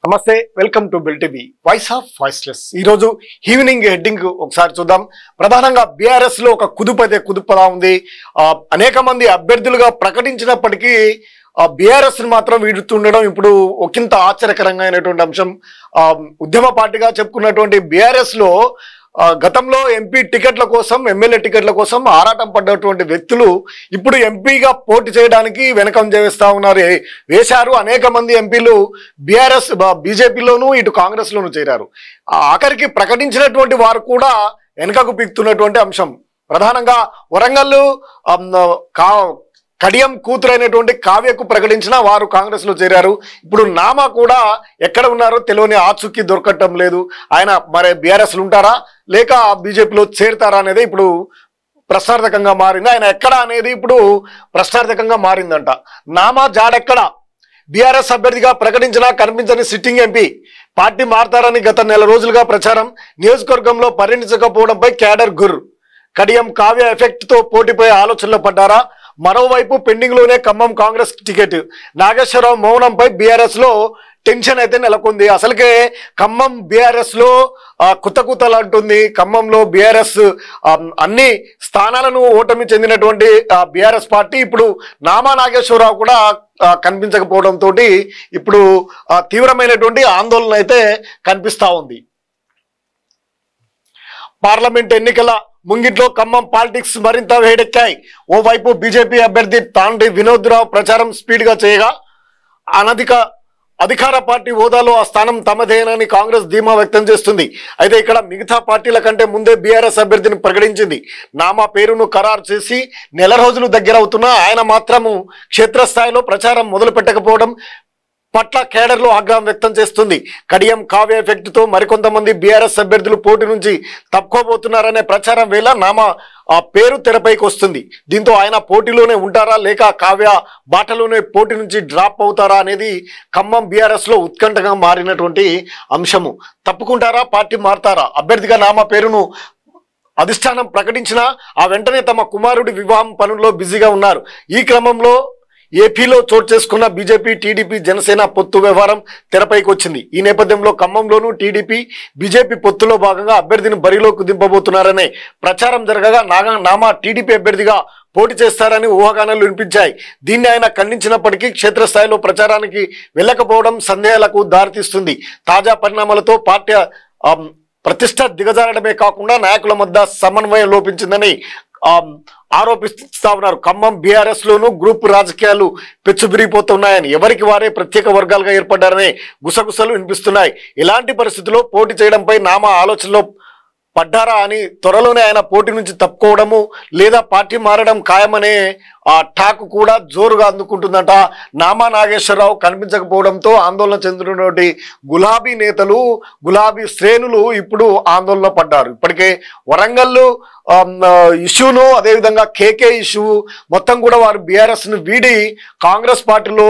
నమస్తే welcome to bill TV voice of voiceless ఈ రోజు ఈవినింగ్ హెడ్డింగ్ ఒకసారి చూద్దాం ప్రధానంగా బీఆర్ఎస్ లో ఒక కుదుపలా ఉంది అనేక మంది అభ్యర్థులుగా ప్రకటించినప్పటికీ బీఆర్ఎస్ ని మాత్రం వీడుతుండడం ఇప్పుడు ఒకంత ఆశ్చర్యకరంగా అయినటువంటి అంశం ఉద్యమ పార్టీగా చెప్పుకున్నటువంటి బీఆర్ఎస్ లో గతంలో ఎంపీ టికెట్ల కోసం ఎమ్మెల్యే టికెట్ల కోసం ఆరాటం పడ్డటువంటి వ్యక్తులు ఇప్పుడు ఎంపీగా పోటీ చేయడానికి వెనకం చేస్తా ఉన్నారు వేశారు అనేక మంది ఎంపీలు బీఆర్ఎస్ బీజేపీలోనూ ఇటు కాంగ్రెస్ లోనూ చేరారు ఆఖరికి ప్రకటించినటువంటి వారు కూడా వెనకకు పీకుతున్నటువంటి అంశం ప్రధానంగా వరంగల్ కడియం కూతురైనటువంటి కావ్యకు ప్రకటించిన వారు కాంగ్రెస్ లో చేరారు ఇప్పుడు నామా కూడా ఎక్కడ ఉన్నారో తెలియని ఆచూకీ దొరకటం లేదు ఆయన మరి బీఆర్ఎస్ లో ఉంటారా లేక బీజేపీలో చేరుతారా అనేది ఇప్పుడు ప్రశ్నార్థకంగా మారింది ఆయన ఎక్కడ అనేది ఇప్పుడు ప్రశ్నార్థకంగా మారిందంట నామా జాడెక్కడ బీఆర్ఎస్ అభ్యర్థిగా ప్రకటించినా కనిపించని సిట్టింగ్ ఎంపీ పార్టీ మారతారని గత నెల రోజులుగా ప్రచారం నియోజకవర్గంలో పర్యటించకపోవడంపై క్యాడర్ గుర్ కడియం కావ్య ఎఫెక్ట్ తో పోటీపై ఆలోచనలో పడ్డారా మరోవైపు పెండింగ్ లోనే ఖమ్మం కాంగ్రెస్ టికెట్ నాగేశ్వరరావు మౌనంపై బీఆర్ఎస్ లో టెన్షన్ అయితే నెలకొంది అసలుకే ఖమ్మం బీఆర్ఎస్ లో కుతకుతలంటుంది ఖమ్మంలో బీఆర్ఎస్ అన్ని స్థానాలను ఓటమి చెందినటువంటి బీఆర్ఎస్ పార్టీ ఇప్పుడు నామా నాగేశ్వరరావు కూడా కనిపించకపోవడంతో ఇప్పుడు తీవ్రమైనటువంటి ఆందోళన అయితే కనిపిస్తా ఉంది పార్లమెంట్ ఎన్నికల ముంగిట్లో ఖమ్మం పాలిటిక్స్ మరింత వేడెక్కాయి ఓవైపు బీజేపీ అభ్యర్థి తాండ్రి వినోద్ రావు ప్రచారం స్పీడ్ గా చేయగా అధికార పార్టీ హోదాలో ఆ స్థానం తమదేనని కాంగ్రెస్ ధీమా వ్యక్తం చేస్తుంది అయితే ఇక్కడ మిగతా పార్టీల కంటే ముందే బీఆర్ఎస్ అభ్యర్థిని ప్రకటించింది నామా పేరును ఖరారు చేసి నెల రోజులు దగ్గరవుతున్నా ఆయన మాత్రము క్షేత్రస్థాయిలో ప్రచారం మొదలు పెట్టకపోవడం పట్ల కేడర్లో ఆగ్రహం వ్యక్తం చేస్తుంది కడియం కావ్య ఎఫెక్ట్ తో మరికొంతమంది బీఆర్ఎస్ అభ్యర్థులు పోటీ నుంచి తప్పుకోబోతున్నారనే ప్రచారం వేళ నామా పేరు తెరపైకి వస్తుంది దీంతో ఆయన పోటీలోనే ఉంటారా లేక కావ్య బాటలోనే పోటీ నుంచి డ్రాప్ అవుతారా అనేది ఖమ్మం బీఆర్ఎస్ లో ఉత్కంఠగా మారినటువంటి అంశము తప్పుకుంటారా పార్టీ మారతారా అభ్యర్థిగా నామా పేరును అధిష్టానం ప్రకటించినా ఆ వెంటనే తమ కుమారుడి వివాహం పనుల్లో బిజీగా ఉన్నారు ఈ క్రమంలో ఏపీలో చోటు చేసుకున్న బీజేపీ టీడీపీ జనసేన పొత్తు వ్యవహారం తెరపైకి వచ్చింది ఈ నేపథ్యంలో ఖమ్మంలోనూ టీడీపీ బీజేపీ పొత్తులో భాగంగా అభ్యర్థిని బరిలోకి దింపబోతున్నారనే ప్రచారం జరగగా నామా టీడీపీ అభ్యర్థిగా పోటీ చేస్తారని ఊహాగానాలు వినిపించాయి దీన్ని ఆయన ఖండించినప్పటికీ క్షేత్రస్థాయిలో ప్రచారానికి వెళ్ళకపోవడం సందేహాలకు దారితీస్తుంది తాజా పరిణామాలతో పార్టీ ప్రతిష్ట దిగజారడమే కాకుండా నాయకుల మధ్య సమన్వయం లోపించిందని ఆరోపిస్తా ఉన్నారు ఖమ్మం బీఆర్ఎస్ లోనూ గ్రూప్ రాజకీయాలు పెచ్చుబిరిగిపోతున్నాయని ఎవరికి వారే ప్రత్యేక వర్గాలుగా ఏర్పడ్డారనే గుసగుసలు వినిపిస్తున్నాయి ఇలాంటి పరిస్థితుల్లో పోటీ చేయడంపై నామా ఆలోచనలో పడ్డారా అని త్వరలోనే ఆయన పోటీ నుంచి తప్పుకోవడము లేదా పార్టీ మారడం ఖాయమనే టాక్ కూడా జోరుగా అందుకుంటుందంట నామా నాగేశ్వరరావు కనిపించకపోవడంతో ఆందోళన చెందుతున్నటువంటి గులాబీ నేతలు గులాబీ శ్రేణులు ఇప్పుడు ఆందోళన పడ్డారు ఇప్పటికే వరంగల్ ఇష్యూను అదేవిధంగా కేకే ఇష్యూ మొత్తం కూడా వారు బీఆర్ఎస్ ను వీడి కాంగ్రెస్ పార్టీలో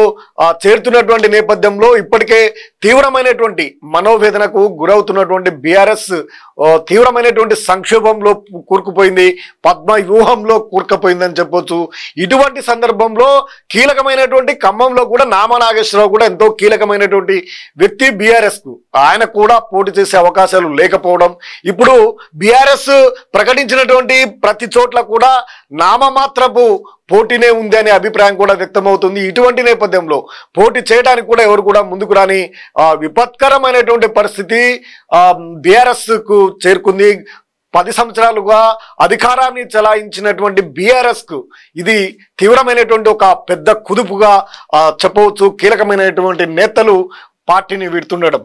చేరుతున్నటువంటి నేపథ్యంలో ఇప్పటికే తీవ్రమైనటువంటి మనోవేదనకు గురవుతున్నటువంటి బీఆర్ఎస్ తీవ్రమైనటువంటి సంక్షోభంలో కూరుకుపోయింది పద్మ వ్యూహంలో కూరుకుపోయిందని చెప్పొచ్చు ఇటువంటి సందర్భంలో కీలకమైనటువంటి ఖమ్మంలో కూడా నామా నాగేశ్వరరావు కూడా ఎంతో కీలకమైనటువంటి వ్యక్తి బీఆర్ఎస్ కు ఆయన కూడా పోటీ చేసే అవకాశాలు లేకపోవడం ఇప్పుడు బీఆర్ఎస్ ప్రకటించినటువంటి ప్రతి చోట్ల కూడా నామమాత్రపు పోటీనే ఉంది అనే అభిప్రాయం కూడా వ్యక్తమవుతుంది ఇటువంటి నేపథ్యంలో పోటీ చేయడానికి కూడా ఎవరు కూడా ముందుకు రాని విపత్కరమైనటువంటి పరిస్థితి బీఆర్ఎస్ కు చేరుకుంది 10 సంవత్సరాలుగా అధికారాన్ని చలాయించినటువంటి బీఆర్ఎస్ కు ఇది తీవ్రమైనటువంటి ఒక పెద్ద కుదుపుగా చెప్పవచ్చు కీలకమైనటువంటి నేతలు పార్టీని వీడుతుండడం